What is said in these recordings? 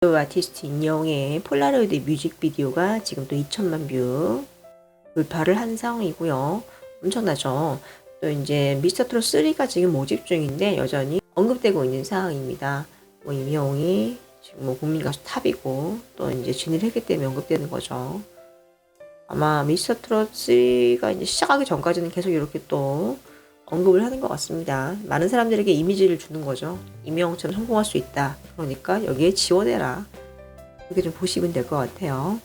그 아티스트 인형의 폴라로이드 뮤직비디오가 지금 또 2천만 뷰 돌파를 한 상황이고요. 엄청나죠. 또 이제 미스터트롯 3가 지금 모집 중인데 여전히 언급되고 있는 상황입니다. 뭐 임영웅이 지금 뭐 국민 가수 탑이고 또 이제 진을 했기 때문에 언급되는 거죠. 아마 미스터트롯 3가 이제 시작하기 전까지는 계속 이렇게 또 언급을 하는 것 같습니다. 많은 사람들에게 이미지를 주는 거죠. 임영웅처럼 성공할 수 있다. 그러니까 여기에 지원해라. 이렇게 좀 보시면 될 것 같아요.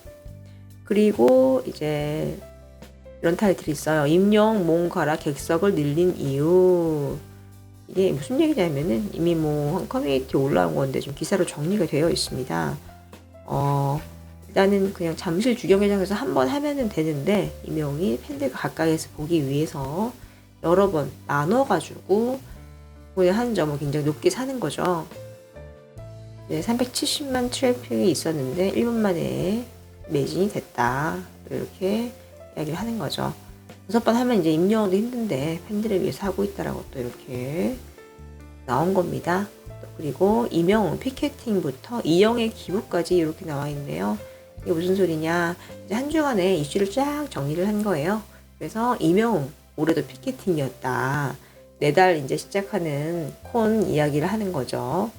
그리고 이제 이런 타이틀이 있어요. 임영웅 몽가라 객석을 늘린 이유. 이게 무슨 얘기냐면은 이미 뭐 한 커뮤니티에 올라온 건데 좀 기사로 정리가 되어 있습니다. 일단은 그냥 잠실 주경기장에서 한 번 하면은 되는데 임영웅이 팬들과 가까이에서 보기 위해서 여러 번 나눠가지고 한 점을 굉장히 높게 사는 거죠. 네, 370만 트래픽이 있었는데 1분 만에 매진이 됐다. 이렇게 이야기를 하는 거죠. 6번 하면 이제 임영웅도 힘든데 팬들을 위해서 하고 있다라고 또 이렇게 나온 겁니다. 그리고 임영웅 피켓팅부터 이영의 기부까지 이렇게 나와 있네요. 이게 무슨 소리냐? 이제 한 주간의 이슈를 쫙 정리를 한 거예요. 그래서 임영웅 올해도 피켓팅이었다. 내달 이제 시작하는 콘 이야기를 하는 거죠.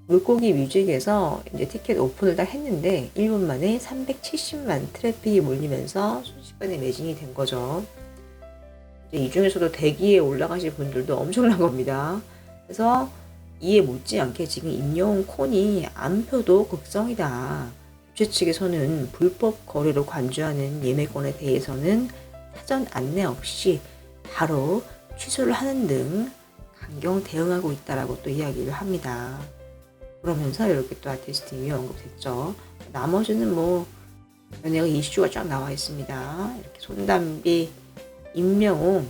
물고기 뮤직에서 이제 티켓 오픈을 딱 했는데 1분 만에 370만 트래픽이 몰리면서 순식간에 매진이 된 거죠. 이제 이 중에서도 대기에 올라가실 분들도 엄청난 겁니다. 그래서 이에 못지않게 지금 임영웅 콘이 안표도 극성이다. 주최 측에서는 불법 거래로 관주하는 예매권에 대해서는 사전 안내 없이 바로 취소를 하는 등 강경 대응하고 있다라고 또 이야기를 합니다. 그러면서 이렇게 또 아티스트 이미 언급했죠. 나머지는 뭐 연예가 이슈가 쫙 나와 있습니다. 이렇게 손담비, 임명웅,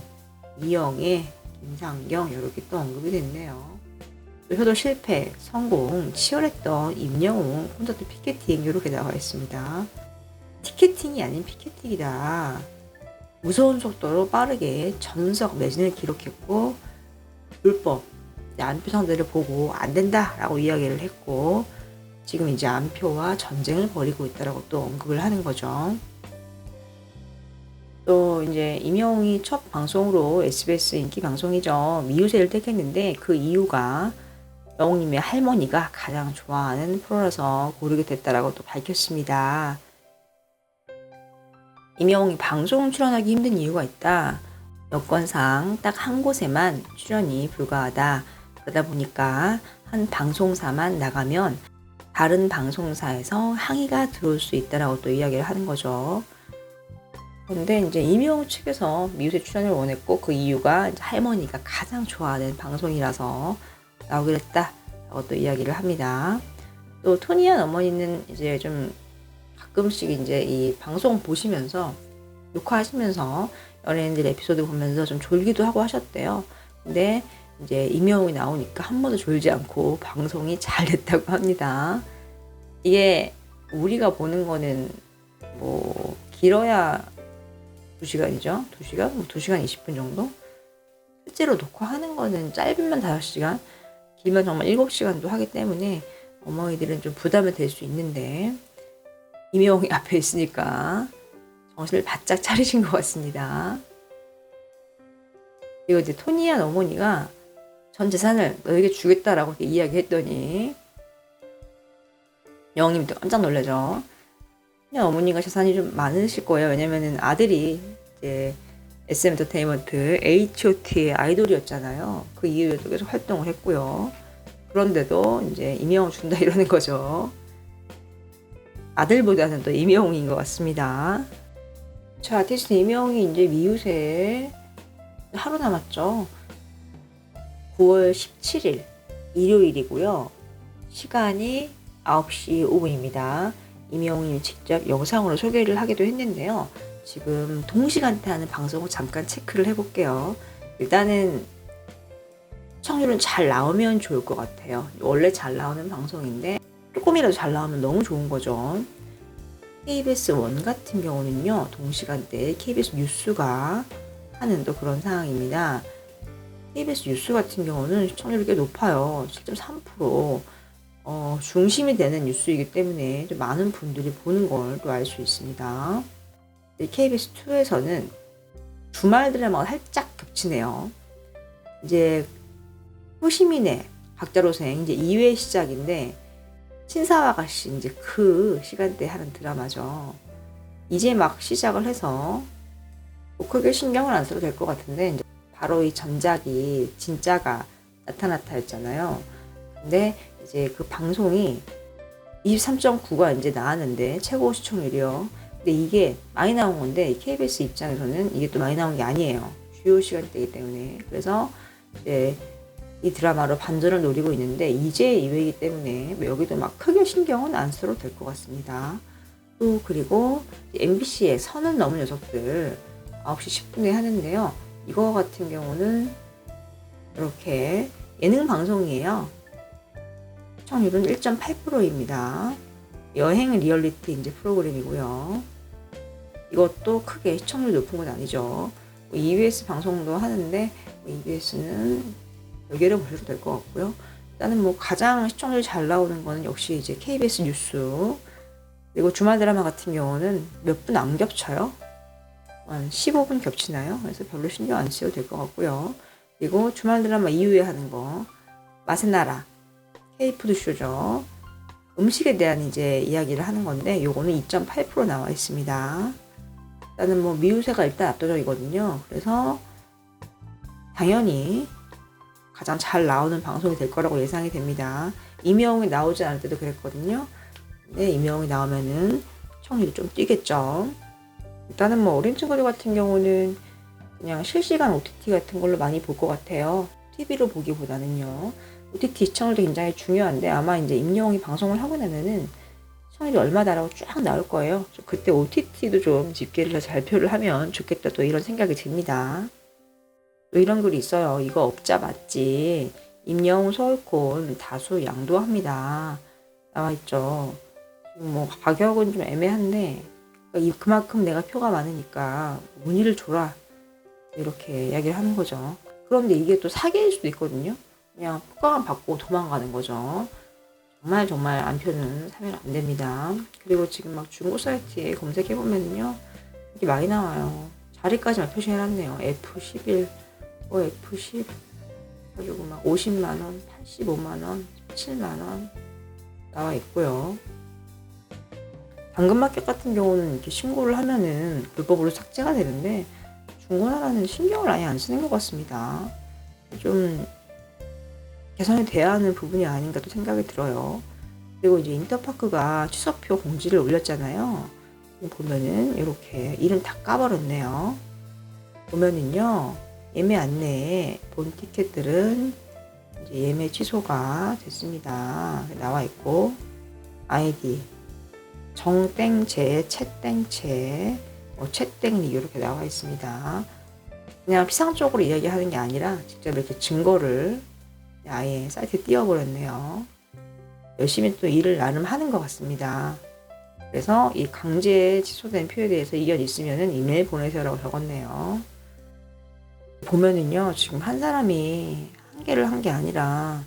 이영애, 김상경 이렇게 또 언급이 됐네요. 또 효도 실패, 성공, 치열했던 임영웅 콘서트 피켓팅 이렇게 나와 있습니다. 티켓팅이 아닌 피켓팅이다. 무서운 속도로 빠르게 전석 매진을 기록했고 불법 안표 상대를 보고 안 된다라고 이야기를 했고 지금 이제 안표와 전쟁을 벌이고 있다라고 또 언급을 하는 거죠. 또 이제 임영웅이 첫 방송으로 SBS 인기 방송이죠. 미우새를 택했는데 그 이유가 영웅님의 할머니가 가장 좋아하는 프로라서 고르게 됐다라고 또 밝혔습니다. 임영웅이 방송 출연하기 힘든 이유가 있다. 여건상 딱 한 곳에만 출연이 불가하다. 그러다 보니까 한 방송사만 나가면 다른 방송사에서 항의가 들어올 수 있다라고 또 이야기를 하는 거죠. 그런데 이제 임영웅 측에서 미우새 출연을 원했고 그 이유가 이제 할머니가 가장 좋아하는 방송이라서 나오기로 했다라고 또 이야기를 합니다. 또 토니안 어머니는 이제 좀 가끔씩 이제 이 방송 보시면서 녹화하시면서 연예인들 에피소드 보면서 좀 졸기도 하고 하셨대요. 근데 이제 임영웅이 나오니까 한 번도 졸지 않고 방송이 잘 됐다고 합니다. 이게 우리가 보는 거는 뭐 길어야 2시간이죠. 2시간? 뭐 2시간 20분 정도? 실제로 녹화하는 거는 짧으면 5시간, 길면 정말 7시간도 하기 때문에 어머니들은 좀 부담이 될 수 있는데 임영웅이 앞에 있으니까 정신을 바짝 차리신 것 같습니다. 그리고 이제 토니안 어머니가 전 재산을 너에게 주겠다라고 이렇게 이야기했더니 영웅님도 깜짝 놀라죠. 토니안 어머니가 재산이 좀 많으실 거예요. 왜냐면은 아들이 이제 SM 엔터테인먼트 H.O.T의 아이돌이었잖아요. 그 이후에도 계속 활동을 했고요. 그런데도 이제 임영웅 준다 이러는 거죠. 아들보다는 또 임영웅인 것 같습니다. 자, 아티스트 임영웅이 이제 미우새 하루 남았죠. 9월 17일 일요일이고요. 시간이 9시 5분입니다. 임영웅이 직접 영상으로 소개를 하기도 했는데요. 지금 동시간대 하는 방송을 잠깐 체크를 해볼게요. 일단은 시청률은 잘 나오면 좋을 것 같아요. 원래 잘 나오는 방송인데 조금이라도 잘 나오면 너무 좋은 거죠. KBS 1 같은 경우는요. 동시간대에 KBS 뉴스가 하는 또 그런 상황입니다. KBS 뉴스 같은 경우는 시청률이 꽤 높아요. 7.3%. 중심이 되는 뉴스이기 때문에 좀 많은 분들이 보는 걸 또 알 수 있습니다. KBS2에서는 주말 드라마가 살짝 겹치네요. 이제 호시민의 박자로생 이제 2회 시작인데 신사와가씨 이제 그 시간대에 하는 드라마죠. 이제 막 시작을 해서 뭐 크게 신경을 안 써도 될 것 같은데 이제 바로 이 전작이 진짜가 나타났다였잖아요. 근데 이제 그 방송이 23.9가 이제 나왔는데 최고 시청률이요. 근데 이게 많이 나온 건데 KBS 입장에서는 이게 또 많이 나온 게 아니에요. 주요 시간대이기 때문에. 그래서 이제 이 드라마로 반전을 노리고 있는데 이제 2회이기 때문에 여기도 막 크게 신경은 안 써도 될 것 같습니다. 또 그리고 MBC의 선을 넘은 녀석들 9시 10분에 하는데요. 이거 같은 경우는 이렇게 예능 방송이에요. 시청률은 1.8%입니다. 여행 리얼리티 이제 프로그램이고요. 이것도 크게 시청률 높은 건 아니죠. EBS 방송도 하는데 EBS는 여기를 보셔도 될 것 같고요. 일단은 뭐 가장 시청률 잘 나오는 거는 역시 이제 KBS 뉴스. 그리고 주말 드라마 같은 경우는 몇 분 안 겹쳐요. 한 15분 겹치나요? 그래서 별로 신경 안 쓰셔도 될 것 같고요. 그리고 주말 드라마 이후에 하는 거 맛의 나라 K푸드쇼죠. 음식에 대한 이제 이야기를 하는 건데 요거는 2.8% 나와 있습니다. 일단은 뭐 미우새가 일단 압도적이거든요. 그래서 당연히 가장 잘 나오는 방송이 될 거라고 예상이 됩니다. 이명웅이 나오지 않을 때도 그랬거든요. 근데 이명웅이 나오면은 시청률이 좀 뛰겠죠. 일단은 뭐 어린 친구들 같은 경우는 그냥 실시간 OTT 같은 걸로 많이 볼 것 같아요. TV로 보기보다는요. OTT 시청률도 굉장히 중요한데 아마 이제 임영웅이 방송을 하고 나면은 시청률이 얼마다라고 쫙 나올 거예요. 그때 OTT도 좀 집계를 해서 발표를 하면 좋겠다 또 이런 생각이 듭니다. 또 이런 글이 있어요. 이거 업자 맞지? 임영웅 서울콘 다수 양도합니다. 나와 있죠. 지금 뭐 가격은 좀 애매한데 그만큼 내가 표가 많으니까 문의를 줘라 이렇게 이야기를 하는 거죠. 그런데 이게 또 사기일 수도 있거든요. 그냥 표가만 받고 도망가는 거죠. 정말 안표는 사면 안 됩니다. 그리고 지금 막 중고 사이트에 검색해보면요 이게 많이 나와요. 자리까지만 표시해놨네요. F11, F10 가지고 막 50만원, 85만원, 17만원 나와 있고요. 당근마켓 같은 경우는 이렇게 신고를 하면은 불법으로 삭제가 되는데 중고나라는 신경을 아예 안 쓰는 것 같습니다. 좀 개선이 돼야 하는 부분이 아닌가 또 생각이 들어요. 그리고 이제 인터파크가 취소표 공지를 올렸잖아요. 보면은 이렇게 이름 다 까버렸네요. 보면은요 예매 안내에 본 티켓들은 이제 예매 취소가 됐습니다. 나와 있고 아이디 정땡채, 채땡채, 채땡리 이렇게 나와 있습니다. 그냥 피상적으로 이야기하는 게 아니라 직접 이렇게 증거를 아예 사이트에 띄워버렸네요. 열심히 또 일을 나름 하는 것 같습니다. 그래서 이 강제 취소된 표에 대해서 이견 있으면은 이메일 보내세요라고 적었네요. 보면은요 지금 한 사람이 한 개를 한 게 아니라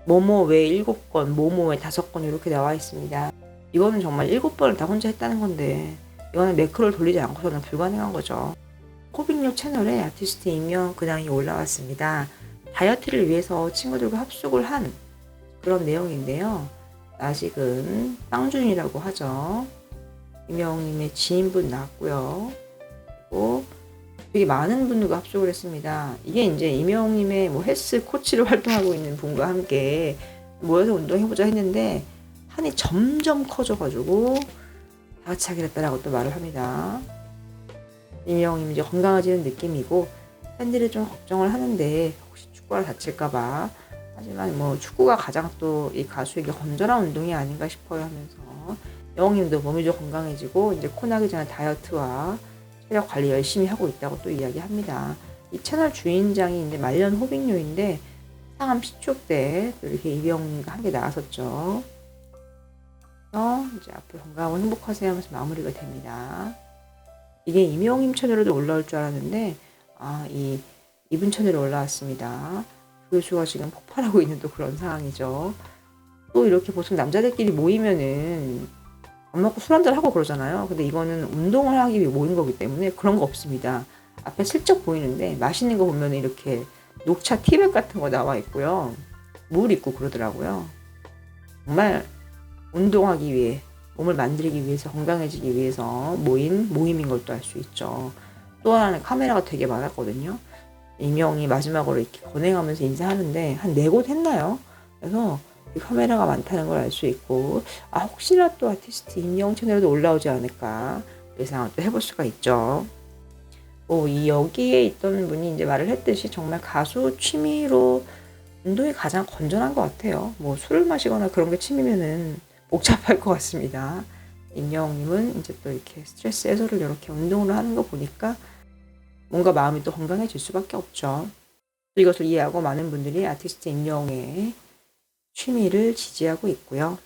뭐뭐 왜 7건, 뭐뭐 왜 5건 이렇게 나와 있습니다. 이거는 정말 7번을 다 혼자 했다는 건데 이거는 매크로를 돌리지 않고서는 불가능한 거죠. 코빅뉴 채널에 아티스트 임명 근황이 올라왔습니다. 다이어트를 위해서 친구들과 합숙을 한 그런 내용인데요. 아직은 빵준이라고 하죠. 임영웅님의 지인분 나왔고요. 그리고 되게 많은 분들과 합숙을 했습니다. 이게 이제 임영웅님의 뭐 헬스 코치로 활동하고 있는 분과 함께 모여서 운동해보자 했는데 한이 점점 커져가지고 다 같이 하게 됐다라고 또 말을 합니다. 임영웅님 이제 건강해지는 느낌이고 팬들이 좀 걱정을 하는데 혹시 축구를 다칠까봐 하지만 뭐 축구가 가장 또 이 가수에게 건전한 운동이 아닌가 싶어요 하면서 영웅님도 몸이 좀 건강해지고 이제 코나기 전에 다이어트와 체력 관리 열심히 하고 있다고 또 이야기합니다. 이 채널 주인장이 이제 말년 호빙류인데 상암 시축 때 이렇게 이병훈과 함께 나왔었죠. 그래서 이제 앞으로 건강하고 행복하세요 하면서 마무리가 됩니다. 이게 임영웅님 채널에도 올라올 줄 알았는데 이분 채널에 올라왔습니다. 조회수가 지금 폭발하고 있는 또 그런 상황이죠. 또 이렇게 보통 남자들끼리 모이면은 밥 먹고 술 한잔 하고 그러잖아요. 근데 이거는 운동을 하기 위해 모인 거기 때문에 그런 거 없습니다. 앞에 슬쩍 보이는데 맛있는 거 보면 이렇게 녹차 티백 같은 거 나와 있고요. 물 있고 그러더라고요. 정말 운동하기 위해, 몸을 만들기 위해서, 건강해지기 위해서 모인 모임인 것도 알 수 있죠. 또 하나는 카메라가 되게 많았거든요. 임영이 마지막으로 이렇게 건행하면서 인사하는데 한 4곳 했나요? 그래서 이 카메라가 많다는 걸 알 수 있고, 아, 혹시나 또 아티스트 임영 채널에도 올라오지 않을까 예상을 또 해볼 수가 있죠. 이 여기에 있던 분이 이제 말을 했듯이 정말 가수 취미로 운동이 가장 건전한 것 같아요. 뭐 술을 마시거나 그런 게 취미면은 복잡할 것 같습니다. 임영님은 이제 또 이렇게 스트레스 해소를 이렇게 운동으로 하는 거 보니까 뭔가 마음이 또 건강해질 수밖에 없죠. 이것을 이해하고 많은 분들이 아티스트 임영의 취미를 지지하고 있고요.